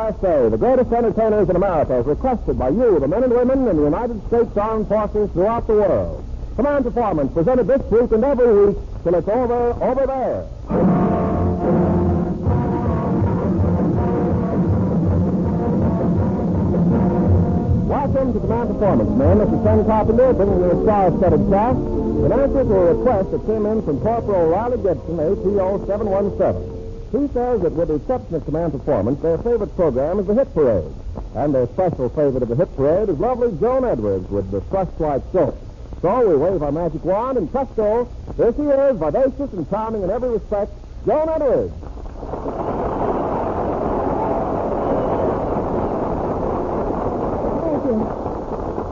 USA, the greatest entertainers in America, is requested by you, the men and women in the United States Armed Forces throughout the world. Command Performance, presented this week and every week till it's over there. Welcome to Command Performance, men. This is Ken Carpenter, bringing you a star-studded cast in answer to a request that came in from Corporal Riley Gibson, APO 717. He says that with the exception of Command Performance, their favorite program is the Hit Parade. And their special favorite of the Hit Parade is lovely Joan Edwards with the Crush-like soap. So we wave our magic wand and presto, there she is, vivacious and charming in every respect, Joan Edwards.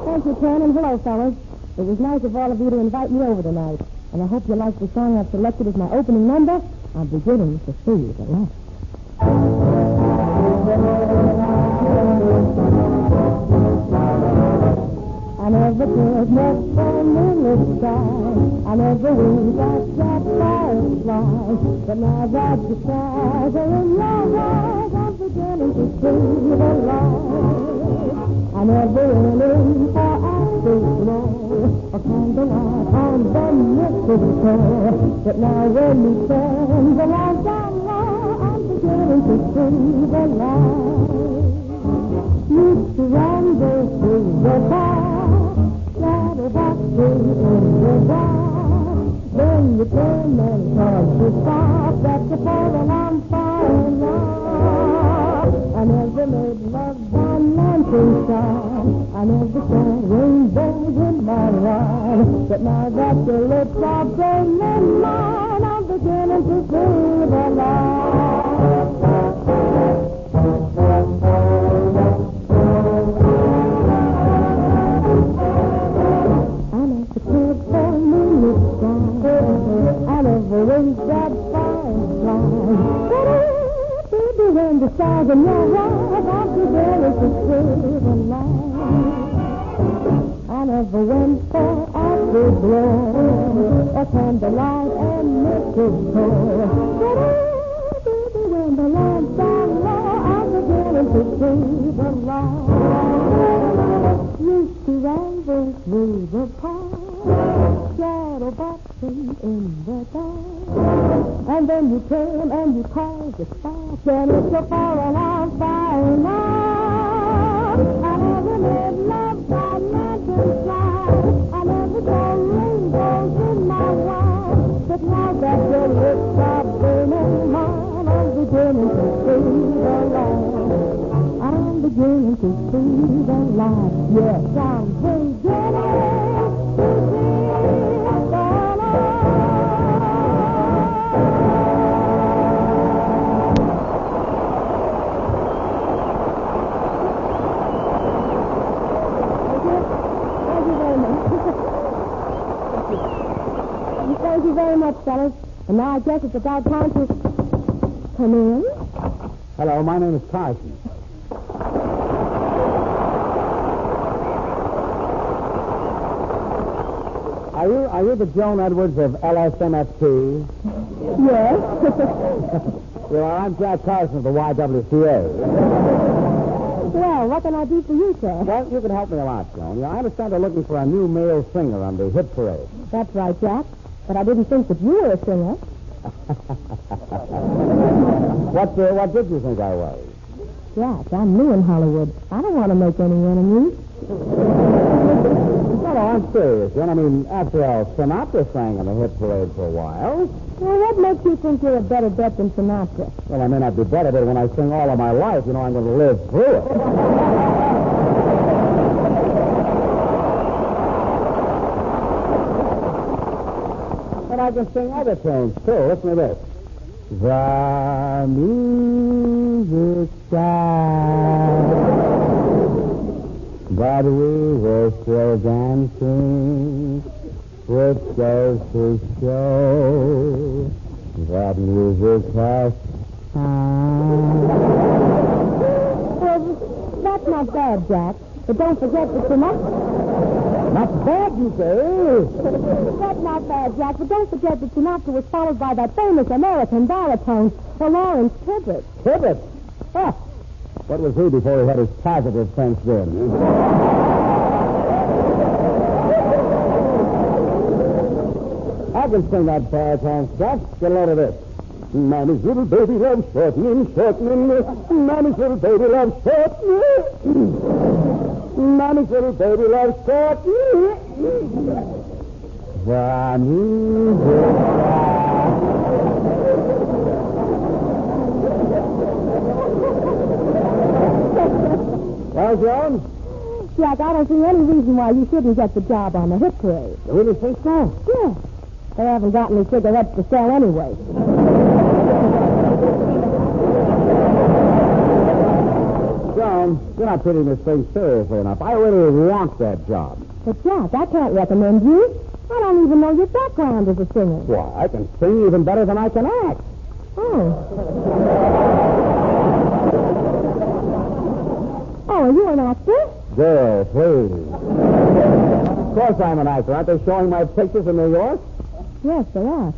Thank you, Ken, and hello, fellas. It was nice of all of you to invite me over tonight, and I hope you like the song I've selected as my opening number. I'm beginning to see the light. I never did much for moonlit sky. I never winked at that firefly. But now that the stars are in your eyes, I'm beginning to see the light. I never went in for afterglow, a candlelight on the mistletoe. But now when you turn the light down low, I'm beginning to see the light. Used to ramble through the park, shadow boxing in the dark. Then you turn and cause the spark, that's the fall I'm falling off. I never made love by lantern shine. I never saw rainbows in my wine. But now that your lips are burning mine, I'm beginning to see the light. I never cared for moonlit sky. I never winked at firefly. When the stars in your eyes, I'm beginning to see the light. I never went for afterglow, a candlelight and mistletoe. When the lights are low, I'm beginning to see the light. Used to ramble through the park, shadow boxing in the dark. And then you came and you caused a spark, and it's a falling on fire now. I never made love by lantern light. I never saw rainbows in my wine. But now that your lips are burning mine, I'm beginning to see the light. I'm beginning to see the light. Yes, I'm beginning to see the light. Thank you very much, fellas. And now I guess it's about time to come in. Hello, my name is Carson. Are you the Joan Edwards of LSMFT? Yes. Well, I'm Jack Carson of the YWCA. Well, what can I do for you, sir? Well, you can help me a lot, Joan. I understand they're looking for a new male singer on the Hit Parade. That's right, Jack. But I didn't think that you were a singer. What did you think I was? Jack, I'm new in Hollywood. I don't want to make any enemies. No, I'm serious, Joan. I mean, after all, Sinatra sang on the Hit Parade for a while. Well, what makes you think you're a better bet than Sinatra? Well, I may not be better, but when I sing all of my life, I'm going to live through it. But I can sing other tunes, too. Listen to this. The music stopped, but we were still dancing, which goes to show that music has time. Well, that's not bad, Jack. But don't forget that Sinatra... Not bad, you say? That's not bad, Jack. But don't forget that Sinatra was followed by that famous American baritone, Lawrence Tibbett. Tibbett? Huh. What was he before he had his positive fenced in? I can sing that baritone stuff. Get a load of this. Mammy's little baby loves shortening, shortening. Mammy's little baby loves shortening. Mammy's little baby loves shortening. Well, Joan? Jack, I don't see any reason why you shouldn't get the job on the hit parade. You really think so? Yes. They haven't got any cigarettes to sell anyway. Joan, you're not treating this thing seriously enough. I really want that job. But, Jack, I can't recommend you. I don't even know your background as a singer. Why, I can sing even better than I can act. Oh, are you an actor? Girl, please. Of course I'm an actor. Aren't they showing my pictures in New York? Yes, they are.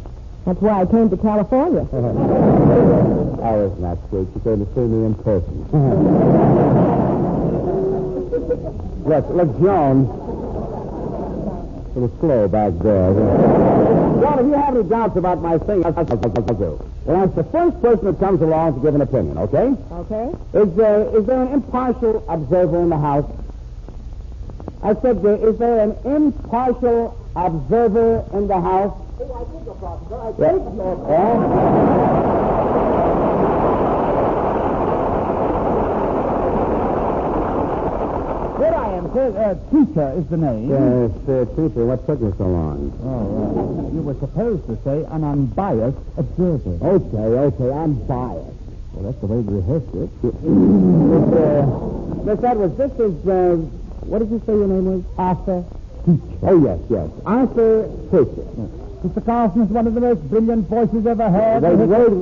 That's why I came to California. Oh, isn't that sweet? You came to see me in person. Look, Joan. A little slow back there. Joan, if you have any doubts about my singing, I'll do. Well, that's the first person that comes along to give an opinion, okay? Okay. Is there an impartial observer in the house? I said, is there an impartial observer in the house? I think so, Professor. I Yeah. think so. Here I am, sir. Treacher is the name. Yes, Treacher, what took you so long? Oh, you were supposed to say an unbiased observer. Okay, I'm biased. Well, that's the way we rehearsed it. Miss Edwards, this is, what did you say your name was? Arthur. Oh, yes. Arthur Treacher. Mr. Carson is one of the most brilliant voices ever heard. Wait a minute.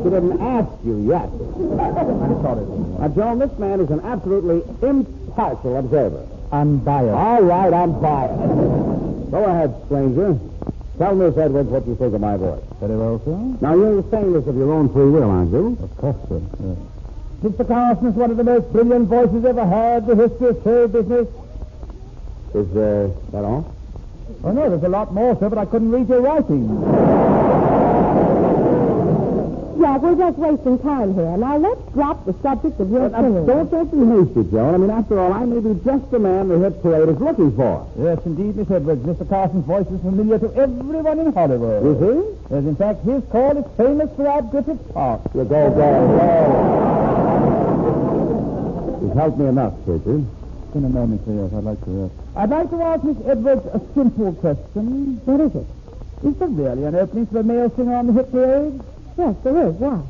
She didn't ask you yet. I'm sorry. Now, Joan, this man is an absolutely impartial observer. Unbiased. All right, I'm biased. Go ahead, stranger. Tell Miss Edwards what you think of my voice. Very well, sir. Now, you're saying this of your own free will, aren't you? Of course, sir. Mr. Carson is one of the most brilliant voices ever heard. The history of show business. Is that all? Oh, no, there's a lot more, sir, but I couldn't read your writing. Jack, we're just wasting time here. Now, let's drop the subject of your singing. Don't be hasty, Joan. I mean, after all, I may be just the man the hit parade is looking for. Yes, indeed, Miss Edwards. Mr. Carson's voice is familiar to everyone in Hollywood. You see? Yes, in fact, his call is famous throughout Griffith Park. You go. You've helped me enough, Treacher. In a moment, sir, yes, I'd like to ask Miss Edwards a simple question. What is it? Is there really an opening for a male singer on the hit parade? Yes, there is. Why?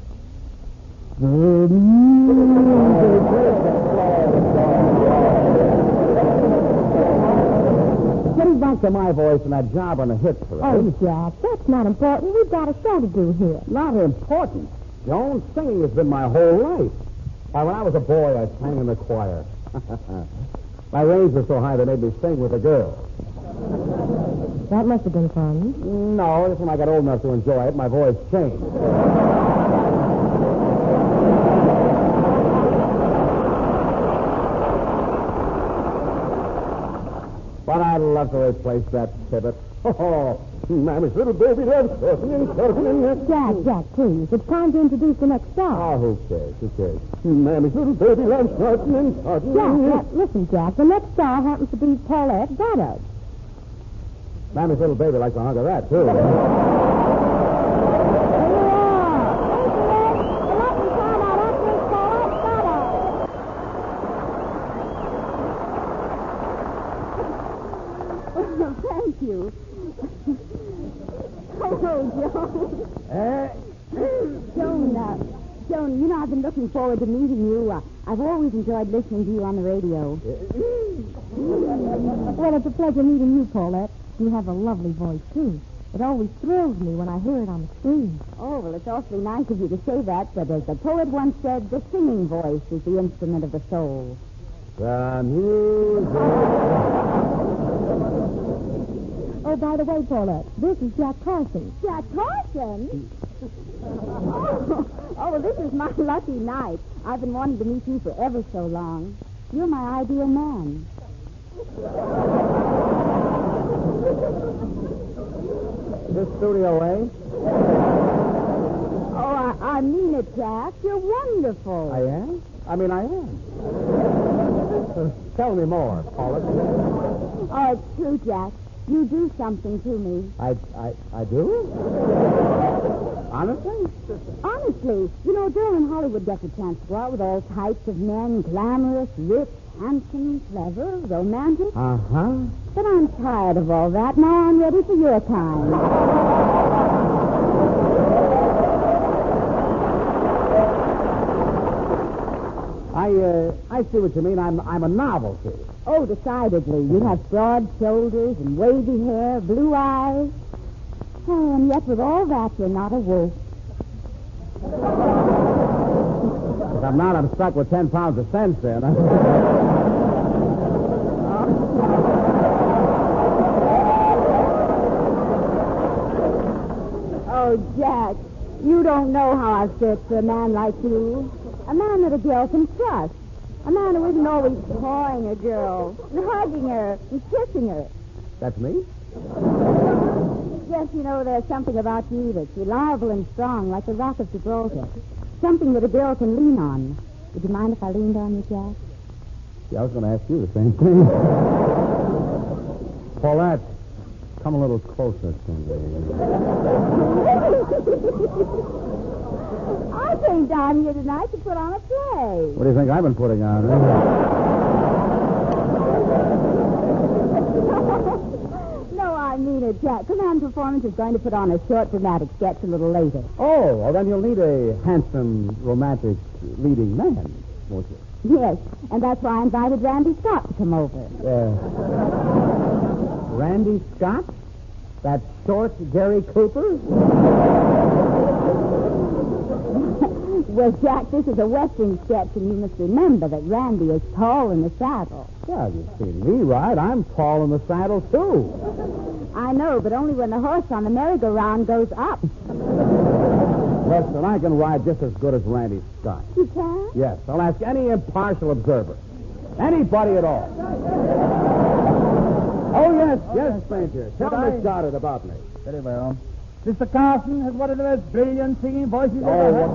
Getting back to my voice and that job on the hit parade. Oh, Jack, that's not important. We've got a show to do here. Not important. Joan, singing has been my whole life. Why, when I was a boy, I sang in the choir. My range was so high they made me sing with a girl. That must have been fun. No, just when I got old enough to enjoy it, my voice changed. But I'd love to replace that pivot. Oh, Mammy's little baby loves shortening. Jack, please. It's time to introduce the next star. Oh, who cares? Mammy's little baby loves shortening. Jack, listen, Jack. The next star happens to be Paulette Goddard. Mammy's little baby likes a hunk of that, too. Thank you. Joan, you know, I've been looking forward to meeting you. I've always enjoyed listening to you on the radio. Well, it's a pleasure meeting you, Paulette. You have a lovely voice, too. It always thrills me when I hear it on the screen. Oh, well, it's awfully nice of you to say that, but as the poet once said, the singing voice is the instrument of the soul. The music. Oh, Oh, by the way, Paulette, this is Jack Carson. Jack Carson? well, this is my lucky night. I've been wanting to meet you for ever so long. You're my ideal man. This studio, eh? Oh, I mean it, Jack. You're wonderful. I am? I am. Tell me more, Paulette. Oh, it's true, Jack. You do something to me. I do? Honestly? Honestly, you know, Joan in Hollywood gets a chance to go out with all types of men, glamorous, rich, handsome, clever, romantic. Uh-huh. But I'm tired of all that. Now I'm ready for your kind. I see what you mean. I'm a novelty. Oh, decidedly. You have broad shoulders and wavy hair, blue eyes. Oh, and yet with all that, you're not a wolf. If I'm not, I'm stuck with 10 pounds of sense then. Oh, Jack, you don't know how I fit for a man like you. A man that a girl can trust. A man who isn't always pawing a girl, and hugging her, and kissing her. That's me? Yes, you know, there's something about you that's reliable and strong, like the Rock of Gibraltar. Something that a girl can lean on. Would you mind if I leaned on you, Jack? Yeah, I was going to ask you the same thing. Paulette, come a little closer to me. I came down here tonight to put on a play. What do you think I've been putting on? No, I mean it, Jack. Command Performance is going to put on a short dramatic sketch a little later. Oh, well, then you'll need a handsome, romantic leading man, won't you? Yes, and that's why I invited Randy Scott to come over. Randy Scott? That short Gary Cooper? Well, Jack, this is a Western sketch, and you must remember that Randy is tall in the saddle. Well, you've seen me ride. I'm tall in the saddle, too. I know, but only when the horse on the merry-go-round goes up. Listen, I can ride just as good as Randy Scott. You can? Yes, I'll ask any impartial observer. Anybody at all. Oh, yes, stranger. Tell Miss Goddard about me. Very well. Mr. Carson has one of the most brilliant singing voices ever heard.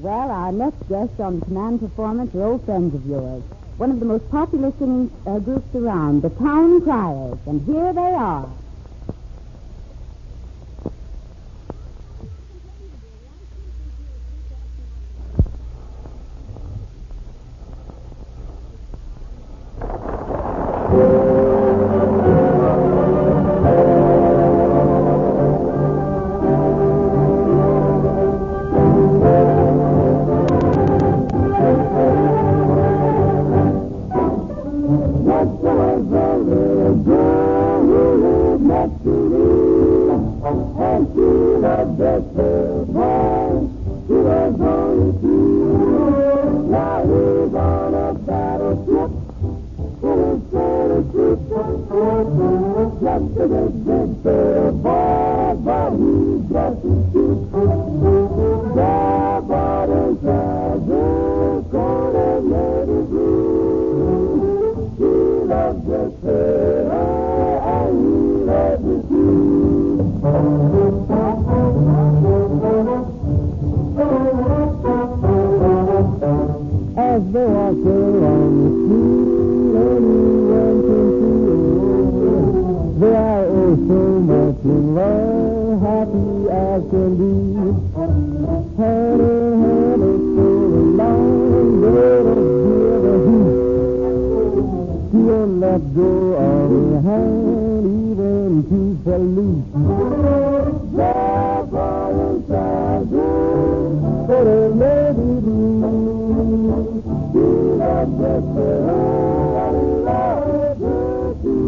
Well, our next guests on Command Performance are old friends of yours. One of the most popular singing groups around, the Town Criers. And here they are. As they walk along the street, anyone can see they are oh so much in love, happy as can be. Hand in hand, they stroll along, they don't give a hoot. She won't let go of her hand, even to salute. They're falling silent, but a lady blue. She loves the girl and loves her too.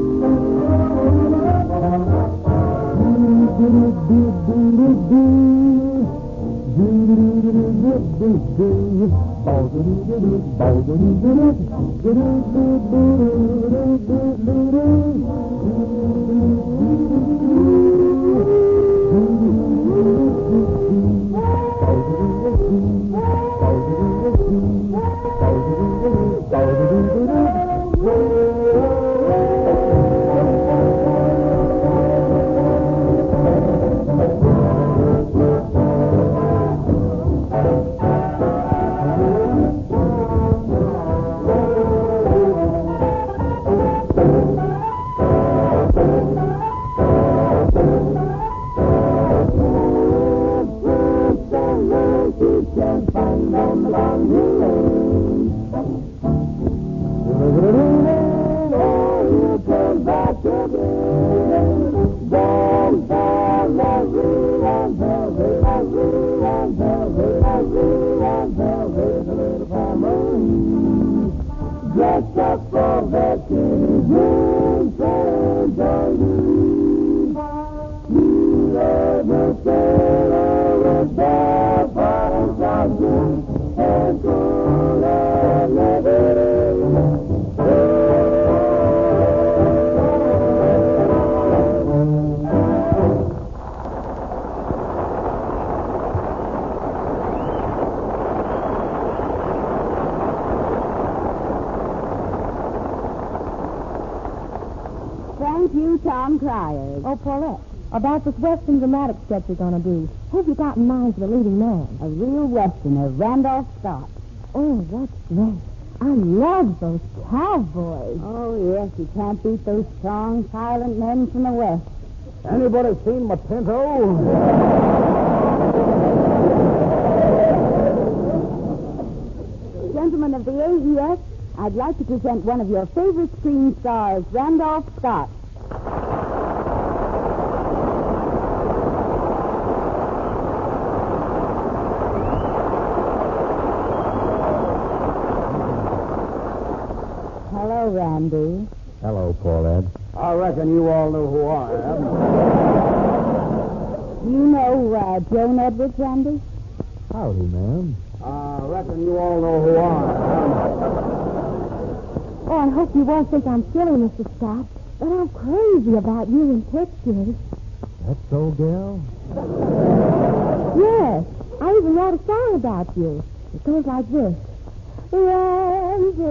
Thank you, Tom Criers. Oh, Paulette, about this Western dramatic sketch you're going to do, who've you got in mind for the leading man? A real Westerner, Randolph Scott. Oh, that's great. I love those cowboys. Oh, yes, you can't beat those strong, silent men from the West. Anybody seen my Pinto? Gentlemen of the AES, I'd like to present one of your favorite screen stars, Randolph Scott. Hello, Randy. Hello, Paulette. I reckon you all know who I am. You know Joan Edwards, Randy? Howdy, ma'am. I reckon you all know who I am. Oh, I hope you won't think I'm silly, Mr. Scott, but I'm crazy about you in pictures. That's so, gal? Yes, I even wrote a song about you. It goes like this. Randy,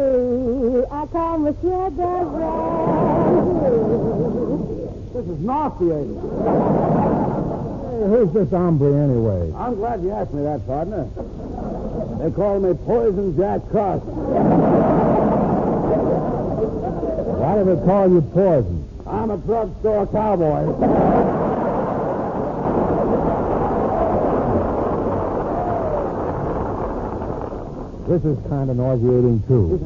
I call Monsieur de Randy. This is nauseating. Hey, who's this hombre anyway? I'm glad you asked me that, partner. They call me Poison Jack Carson. Why do they call you Poison? I'm a drugstore cowboy. This is kind of nauseating, too.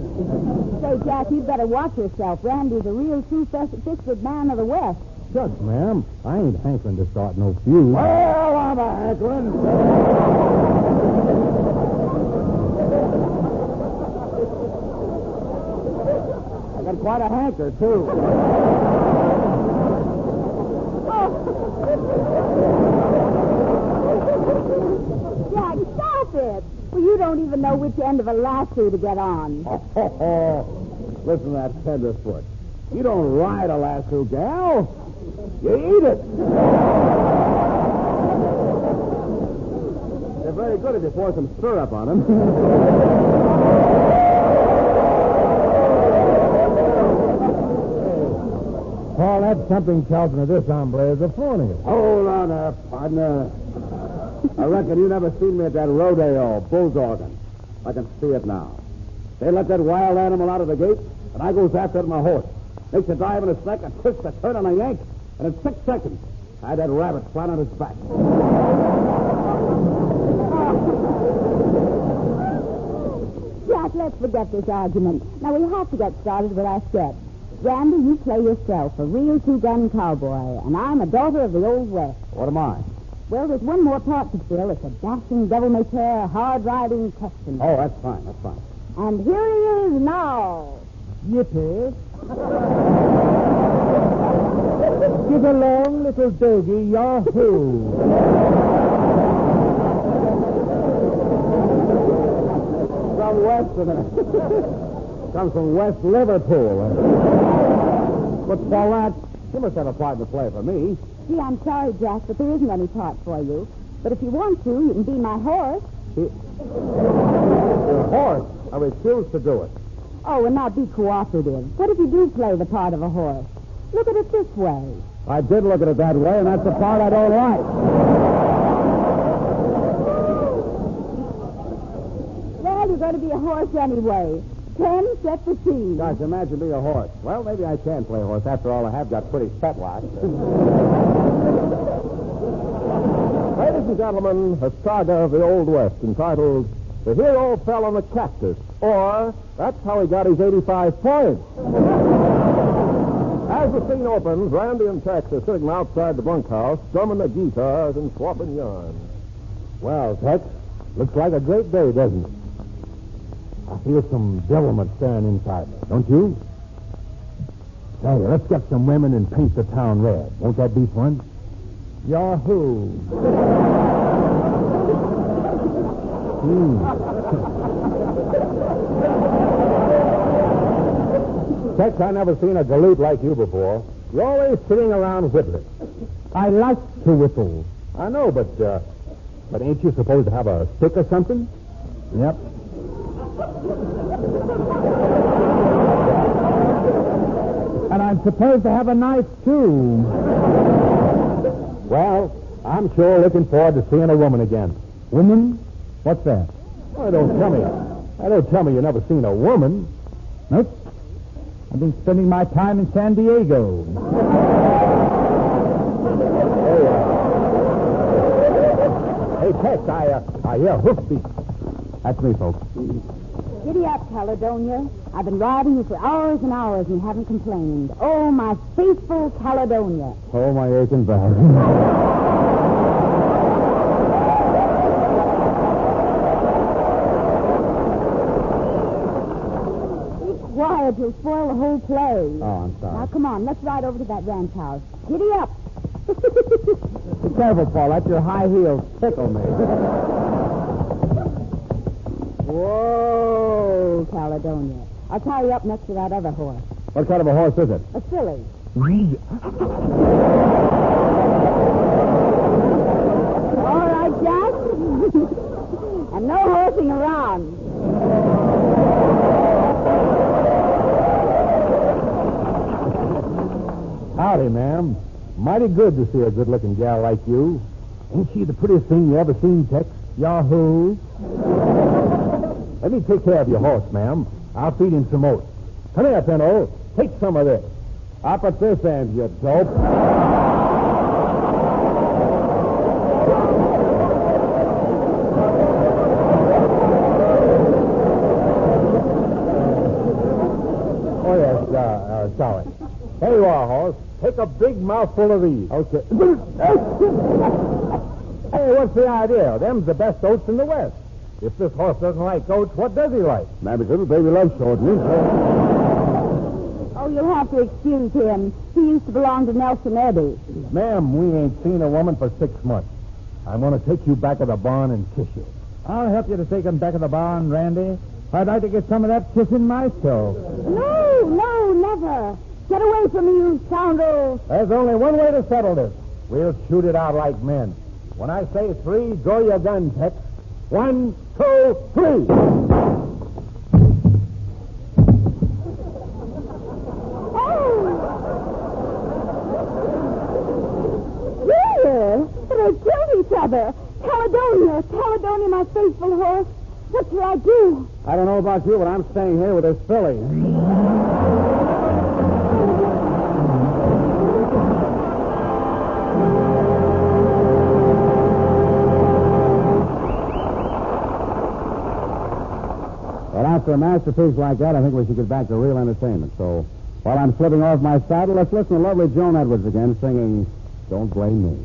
Say, Jack, you'd better watch yourself. Randy's a real two-fisted man of the West. Shucks, ma'am. I ain't hankering to start no feud. Well, I'm a hankering. I got quite a hanker, too. Jack, stop it. Well, you don't even know which end of a lasso to get on. Listen to that tenderfoot. You don't ride a lasso, gal. You eat it. They're very good if you pour some syrup on them. Paul, that something tells me this hombre is a phony. Hold on there, partner. I reckon you never seen me at that rodeo, bulldogging. I can see it now. They let that wild animal out of the gate, and I goes after it on my horse. Makes a dive in his neck, a twist, a turn, and a yank. And in 6 seconds, I had that rabbit flat on his back. Jack, let's forget this argument. Now, we have to get started with our sketch. Randy, you play yourself, a real two-gun cowboy, and I'm a daughter of the Old West. What am I? Well, there's one more part to fill. It's a dashing, devil-may-care, hard-riding Texan. Oh, that's fine, that's fine. And here he is now. Yippee. Get along, little doggy, yahoo. down west and comes from West Liverpool. But Paulette, you must have a part to play for me. Gee, I'm sorry, Jack, but there isn't any part for you. But if you want to, you can be my horse. Your horse? I refuse to do it. Oh, and now be cooperative. What if you do play the part of a horse? Look at it this way. I did look at it that way, and that's the part I don't like. Well, you're going to be a horse anyway. 10 set the scene. Gosh, imagine being a horse. Well, maybe I can play horse. After all, I have got pretty fetlock. Ladies and gentlemen, a saga of the Old West entitled The Hero Fell on a Cactus, or That's How He Got His 85 Points. As the scene opens, Randy and Tex are sitting outside the bunkhouse, strumming their guitars and swapping yarns. Well, Tex, looks like a great day, doesn't it? I feel some devilment staring inside me, don't you? Hey, let's get some women and paint the town red. Won't that be fun? Yahoo! Tex, I never seen a galoot like you before. You're always sitting around whittling. I like to whittle. I know, but ain't you supposed to have a stick or something? Yep. And I'm supposed to have a knife, too. Well, I'm sure looking forward to seeing a woman again. Woman? What's that? Oh, don't tell me. Don't tell me you've never seen a woman. Nope. I've been spending my time in San Diego. Hey, Tex, I hear hoofbeats. That's me, folks. Giddy up, Caledonia. I've been riding you for hours and hours and you haven't complained. Oh, my faithful Caledonia. Oh, my aching back. Be quiet. You'll spoil the whole play. Oh, I'm sorry. Now, come on. Let's ride over to that ranch house. Giddy up. Be careful, Paulette. Your high heels tickle me. Whoa, Caledonia. I'll tie you up next to that other horse. What kind of a horse is it? A filly. All right, Jack. And no horsing around. Howdy, ma'am. Mighty good to see a good-looking gal like you. Ain't she the prettiest thing you ever seen, Tex? Yahoo! Let me take care of your horse, ma'am. I'll feed him some oats. Come here, Pinto. Take some of this. Up at this end, you dope. Oh, yes, sorry. Here you are, horse. Take a big mouthful of these. Okay. Hey, what's the idea? Them's the best oats in the West. If this horse doesn't like oats, what does he like? Mammy's little baby loves shortening. Oh, you'll have to excuse him. He used to belong to Nelson Eddy. Ma'am, we ain't seen a woman for 6 months. I'm going to take you back to the barn and kiss you. I'll help you to take him back to the barn, Randy. I'd like to get some of that kissing myself. No, never. Get away from me, you scoundrels. There's only one way to settle this. We'll shoot it out like men. When I say 3, draw your gun, Tex. 1, 2, 3. They killed each other. Caledonia, my faithful horse. What shall I do? I don't know about you, but I'm staying here with this filly. Well, after a masterpiece like that, I think we should get back to real entertainment. So, while I'm slipping off my saddle, let's listen to lovely Joan Edwards again singing Don't Blame Me.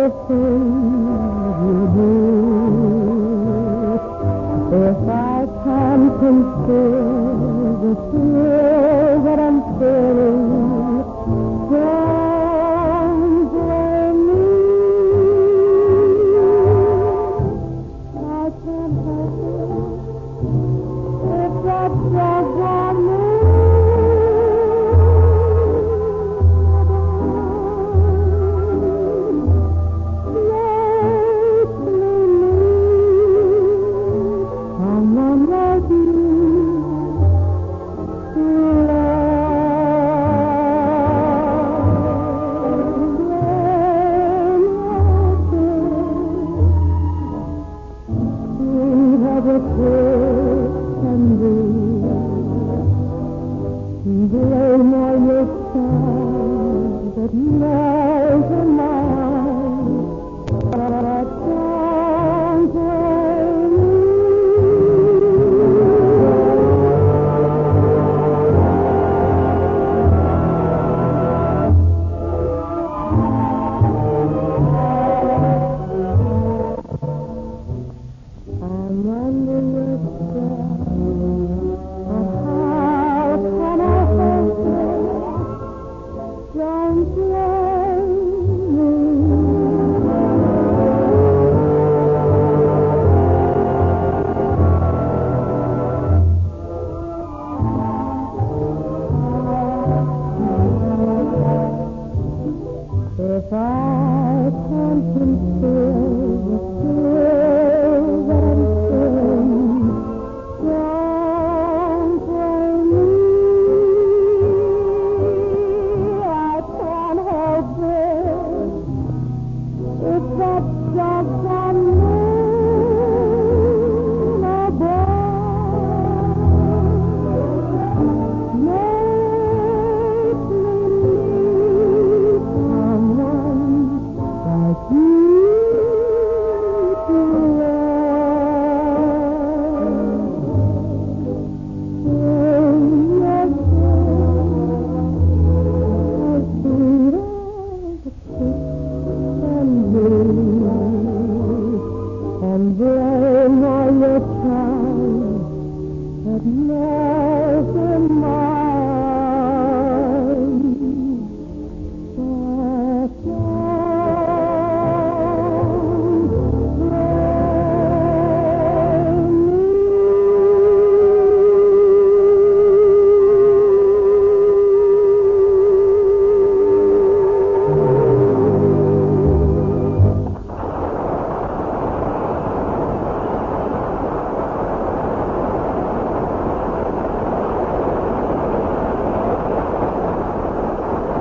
the things you do. If I can conceal the thrill that I'm feeling, don't blame me. I can't help it if that's just what me. Blame all your stars that melt in my eyes, but don't blame me. I'm under your spell. Don't blame me. If I can't conceal the thrill that I'm feeling, don't blame me. I can't help it. If that's just a moon above, make me need someone like you to love. In your and blame all your time that melts in my eyes. But don't blame me.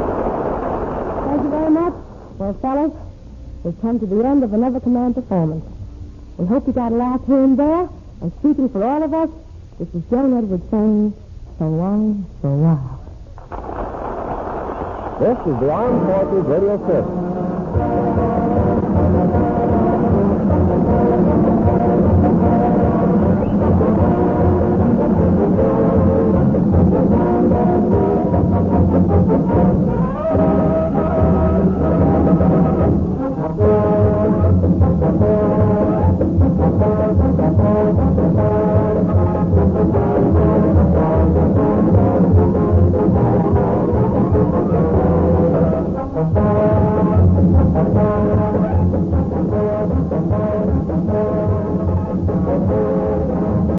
Thank you very much. Well, fellas, we've come to the end of another command performance. We hope you got a laugh here and there. And speaking for all of us, this is Joan Edwards saying, so long, so while. This is the Armed Forces Radio Service.